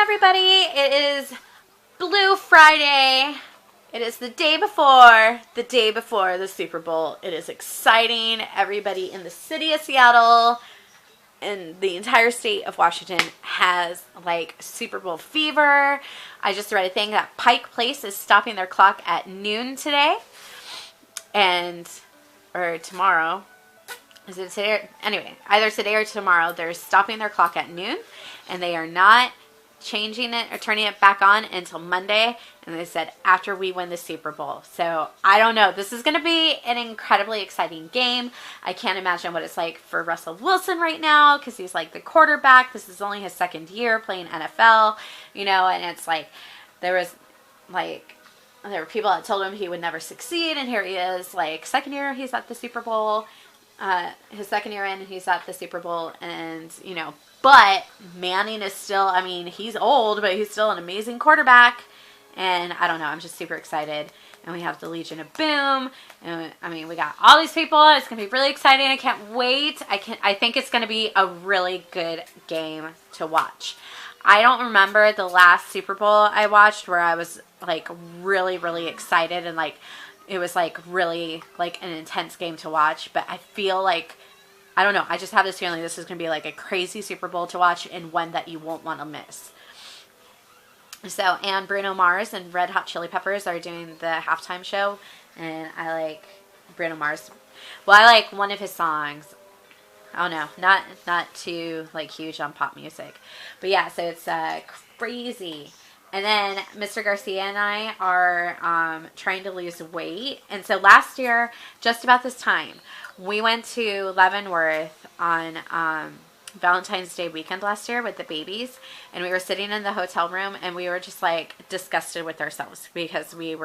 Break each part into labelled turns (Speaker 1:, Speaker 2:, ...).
Speaker 1: everybody. It is Blue Friday. It is the day before the Super Bowl. It is exciting. Everybody in the city of Seattle and the entire state of Washington has like Super Bowl fever. I just read a thing that Pike Place is stopping their clock at noon today. Or tomorrow. Is it today? Anyway, either today or tomorrow, they're stopping their clock at noon, and they are not changing it or turning it back on until Monday. And they said after we win the Super Bowl. So I don't know. This is going to be an incredibly exciting game. I can't imagine what it's like for Russell Wilson right now because he's like the quarterback. This is only his second year playing NFL, and it's like there were people that told him he would never succeed, and here he is, like, second year he's at the Super Bowl. His second year in, he's at the Super Bowl, and, but Manning is still, he's old, but he's still an amazing quarterback, and I don't know, I'm just super excited, and we have the Legion of Boom, and, we got all these people, it's going to be really exciting, I can't wait, I think it's going to be a really good game to watch. I don't remember the last Super Bowl I watched where I was, like, really, really excited and, like, it was, like, really, like, an intense game to watch. But I feel like, I don't know, I just have this feeling this is going to be, like, a crazy Super Bowl to watch and one that you won't want to miss. So, and Bruno Mars and Red Hot Chili Peppers are doing the halftime show. And I like Bruno Mars. Well, I like one of his songs. I don't know, not too, like, huge on pop music. But yeah, so it's crazy. And then Mr. Garcia and I are trying to lose weight. And so last year, just about this time, we went to Leavenworth on Valentine's Day weekend last year with the babies. And we were sitting in the hotel room and we were just like disgusted with ourselves because we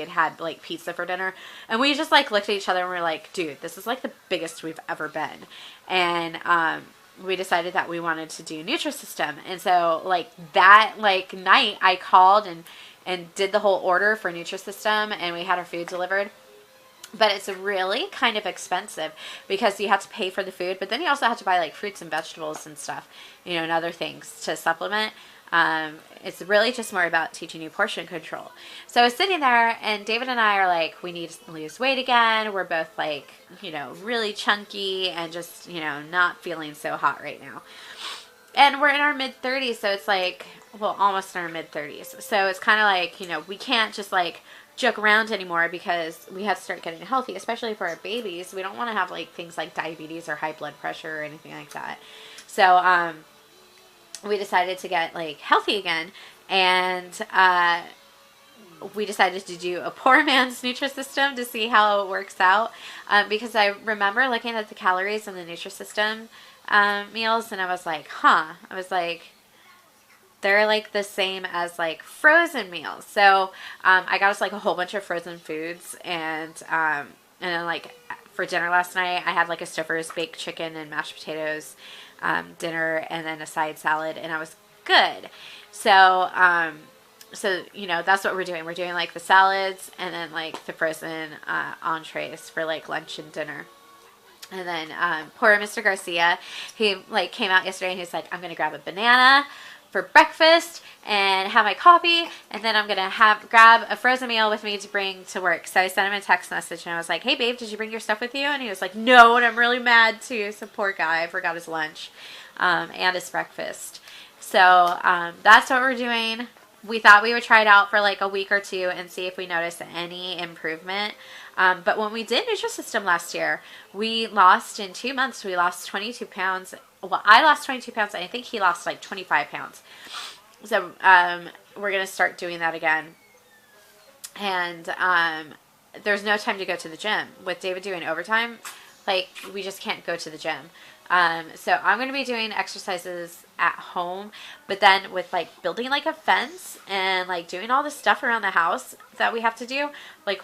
Speaker 1: had like pizza for dinner. And we just like looked at each other and we were like, dude, this is like the biggest we've ever been. And we decided that we wanted to do Nutrisystem. And so like that like night I called and did the whole order for Nutrisystem and we had our food delivered. But it's really kind of expensive because you have to pay for the food, but then you also have to buy like fruits and vegetables and stuff, and other things to supplement. It's really just more about teaching you portion control. So I was sitting there and David and I are like, we need to lose weight again. We're both like, really chunky and just, not feeling so hot right now. And we're in our mid-30s, so it's like, well, almost in our mid-30s. So it's kind of like, we can't just like joke around anymore because we have to start getting healthy, especially for our babies. We don't want to have like things like diabetes or high blood pressure or anything like that. So we decided to get like healthy again, and we decided to do a poor man's Nutrisystem to see how it works out, because I remember looking at the calories in the Nutrisystem meals and I was like, they're like the same as like frozen meals. So I got us like a whole bunch of frozen foods, and then like for dinner last night I had like a Stouffer's baked chicken and mashed potatoes dinner, and then a side salad, and I was good. So that's what we're doing. We're doing like the salads and then like the frozen entrees for like lunch and dinner. And then poor Mr. Garcia, he like came out yesterday and he's like, I'm gonna grab a banana for breakfast and have my coffee, and then I'm gonna grab a frozen meal with me to bring to work. So I sent him a text message and I was like, hey babe, did you bring your stuff with you? And he was like, no, and I'm really mad too. So poor guy, I forgot his lunch and his breakfast. So that's what we're doing. We thought we would try it out for like a week or two and see if we notice any improvement. But when we did Nutrisystem last year, we lost in 2 months, we lost 22 pounds. Well, I lost 22 pounds, and I think he lost like 25 pounds. So we're going to start doing that again. And there's no time to go to the gym. With David doing overtime, like, we just can't go to the gym. So I'm going to be doing exercises at home, but then with like building like a fence and like doing all the stuff around the house that we have to do, like,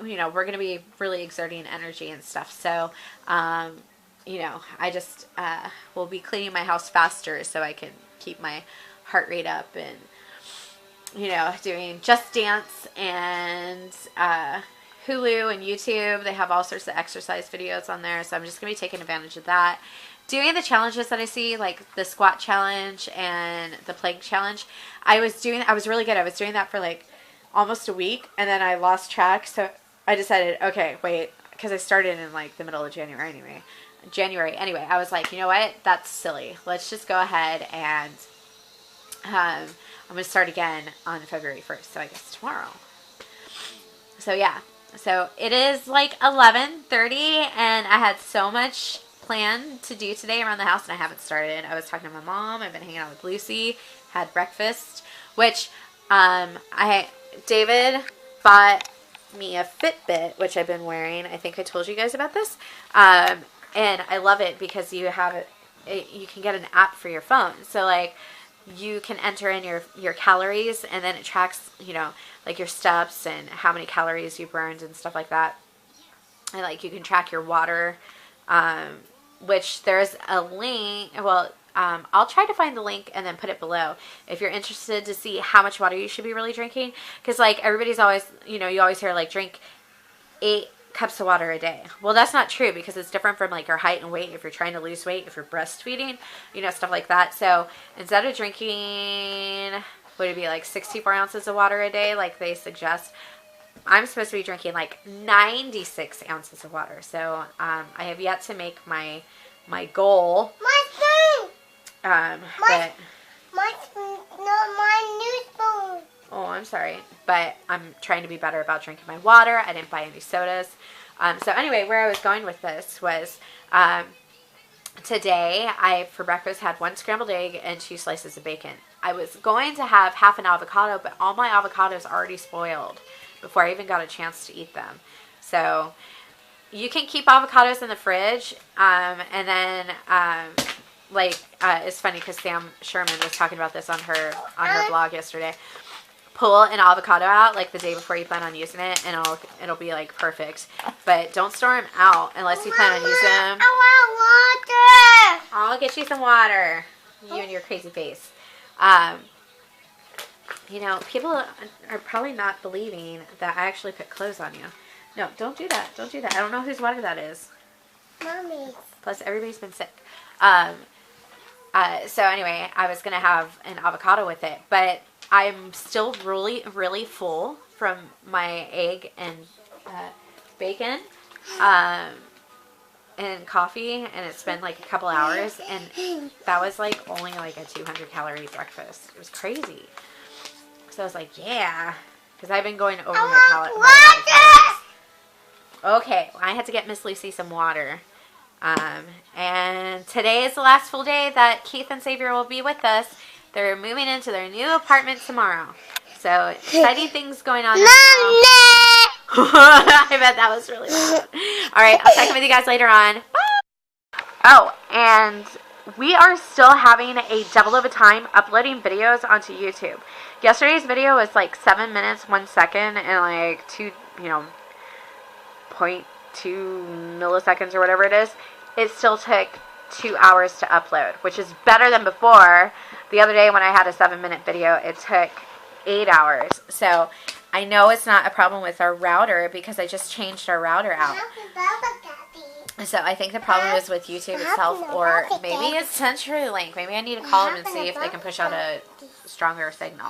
Speaker 1: we're going to be really exerting energy and stuff. So, I just will be cleaning my house faster so I can keep my heart rate up, and, doing Just Dance and Hulu and YouTube. They have all sorts of exercise videos on there. So I'm just going to be taking advantage of that. doing the challenges that I see, like the squat challenge and the plank challenge, I was really good. I was doing that for like almost a week, and then I lost track. So I decided, okay, wait, because I started in like the middle of January anyway. I was like, you know what? That's silly. Let's just go ahead and I'm going to start again on February 1st. So I guess tomorrow. So yeah. So it is like 11:30, and I had so much planned to do today around the house, and I haven't started. I was talking to my mom. I've been hanging out with Lucy. Had breakfast, which David bought me a Fitbit, which I've been wearing. I think I told you guys about this. And I love it because you have you can get an app for your phone. So like you can enter in your calories, and then it tracks, you know, like your steps and how many calories you burned and stuff like that. And like you can track your water, which there's a link. Well, I'll try to find the link and then put it below if you're interested to see how much water you should be really drinking. Because like everybody's always, you know, you always hear like drink 8 cups of water a day. Well, that's not true, because it's different from like your height and weight. If you're trying to lose weight, if you're breastfeeding, you know, stuff like that. So instead of drinking, would it be like 64 ounces of water a day like they suggest, I'm supposed to be drinking like 96 ounces of water. So I have yet to make my goal.
Speaker 2: My spoon.
Speaker 1: But
Speaker 2: My spoon, not my new spoon.
Speaker 1: oh, I'm sorry, but I'm trying to be better about drinking my water. I didn't buy any sodas. So anyway, where I was going with this was today I, for breakfast, had 1 scrambled egg and 2 slices of bacon. I was going to have half an avocado, but all my avocados already spoiled before I even got a chance to eat them. So you can keep avocados in the fridge, and then it's funny because Sam Sherman was talking about this on her blog yesterday. Pull an avocado out like the day before you plan on using it, and it'll be like perfect. But don't store them out unless you plan on using them.
Speaker 2: I want water.
Speaker 1: I'll get you some water. You and your crazy face. You know, people are probably not believing that I actually put clothes on you. No, don't do that. Don't do that. I don't know whose water that is.
Speaker 2: Mommy.
Speaker 1: Plus, everybody's been sick. So anyway, I was going to have an avocado with it, but I'm still really, really full from my egg and bacon and coffee, and it's been like a couple hours, and that was like only like a 200-calorie breakfast. It was crazy. So I was like, yeah, because I've been going over my calories. Okay, well, I had to get Miss Lucy some water. And today is the last full day that Keith and Xavier will be with us. They're moving into their new apartment tomorrow. So exciting things going on. I bet that was really loud. All right, I'll check in with you guys later on. Bye. Oh, and we are still having a devil of a time uploading videos onto YouTube. Yesterday's video was like 7 minutes, 1 second, and like 0.2 milliseconds or whatever it is. It still took 2 hours to upload, which is better than before. The other day when I had a 7-minute video, it took 8 hours. So I know it's not a problem with our router because I just changed our router out. So I think the problem is with YouTube itself, or maybe it's CenturyLink. Maybe I need to call them and see if they can push out a stronger signal.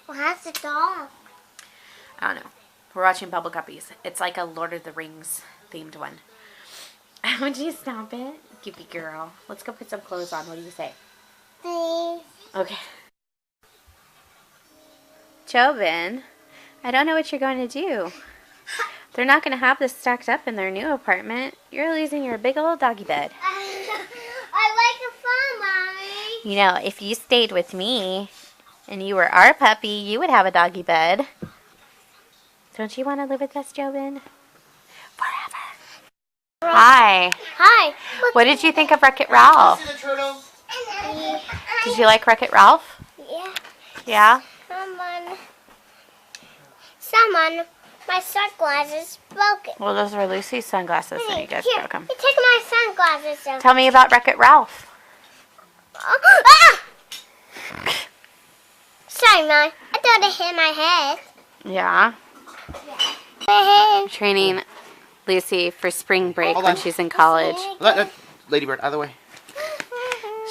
Speaker 2: What's the dog?
Speaker 1: I don't know. We're watching Bubble Guppies. It's like a Lord of the Rings themed one. Would you stop it? Goopy girl. Let's go put some clothes on. What do you say?
Speaker 2: Please.
Speaker 1: Okay. Jobin, I don't know what you're going to do. They're not going to have this stacked up in their new apartment. You're losing your big old doggy bed.
Speaker 2: I like the fun, Mommy.
Speaker 1: You know, if you stayed with me and you were our puppy, you would have a doggy bed. Don't you want to live with us, Jobin? Forever. Hi.
Speaker 2: Hi.
Speaker 1: What did you think of Wreck-It Ralph? Did you like Wreck-It Ralph?
Speaker 2: Yeah.
Speaker 1: Yeah?
Speaker 2: Someone, my sunglasses broken.
Speaker 1: Well, those were Lucy's sunglasses, and you guys broke them.
Speaker 2: Take my sunglasses off.
Speaker 1: Tell me about Wreck-It Ralph.
Speaker 2: Ah! Sorry, Mom. I thought it hit my head.
Speaker 1: Yeah?
Speaker 2: My head.
Speaker 1: Training Lucy for spring break
Speaker 3: Hold
Speaker 1: when
Speaker 3: on.
Speaker 1: she's in college.
Speaker 3: Lady Bird, out of the way.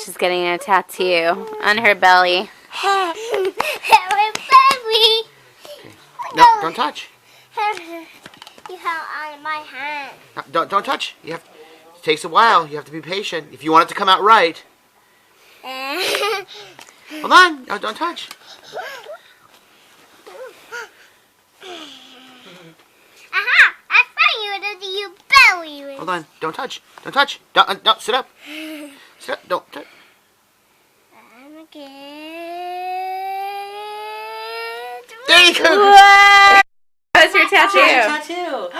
Speaker 1: She's getting a tattoo on her belly.
Speaker 3: No, don't touch.
Speaker 2: You have on my hand.
Speaker 3: No, don't touch. It takes a while. You have to be patient. If you want it to come out right. Hold on. No, don't touch.
Speaker 2: Aha! I found you into your belly.
Speaker 3: Hold on. Don't touch. Don't touch. Don't, no, sit up. Sit up. Don't touch.
Speaker 2: I'm okay.
Speaker 3: There you go.
Speaker 1: Whoa! That's your tattoo.
Speaker 3: Tattoo.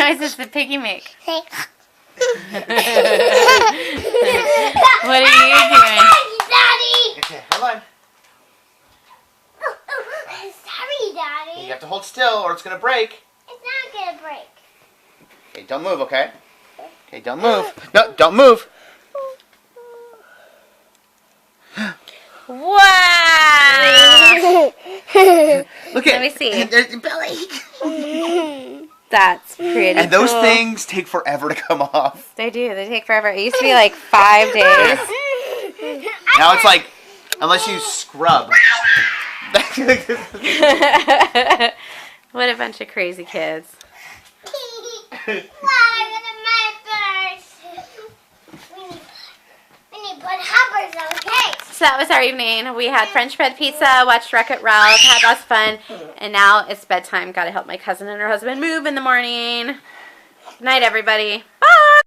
Speaker 1: Noise is the piggy make.
Speaker 2: Hey.
Speaker 1: What are you doing?
Speaker 2: Daddy!
Speaker 3: Okay, hold on.
Speaker 2: Sorry, Daddy.
Speaker 3: You have to hold still or it's going to break.
Speaker 2: It's not gonna break.
Speaker 3: Okay, don't move, okay? Okay, don't move. No, don't move.
Speaker 1: Wow!
Speaker 3: Look
Speaker 1: Let
Speaker 3: at
Speaker 1: me see.
Speaker 3: There's your belly.
Speaker 1: That's pretty
Speaker 3: And those
Speaker 1: cool.
Speaker 3: things take forever to come off.
Speaker 1: They do. They take forever. It used to be like 5 days.
Speaker 3: Now it's like, unless you scrub.
Speaker 1: What a bunch of crazy kids.
Speaker 2: We need to put hoppers on the cake.
Speaker 1: So that was our evening. We had French bread pizza, watched Wreck-It Ralph, had lots of fun, and now it's bedtime. Got to help my cousin and her husband move in the morning. Good night, everybody. Bye!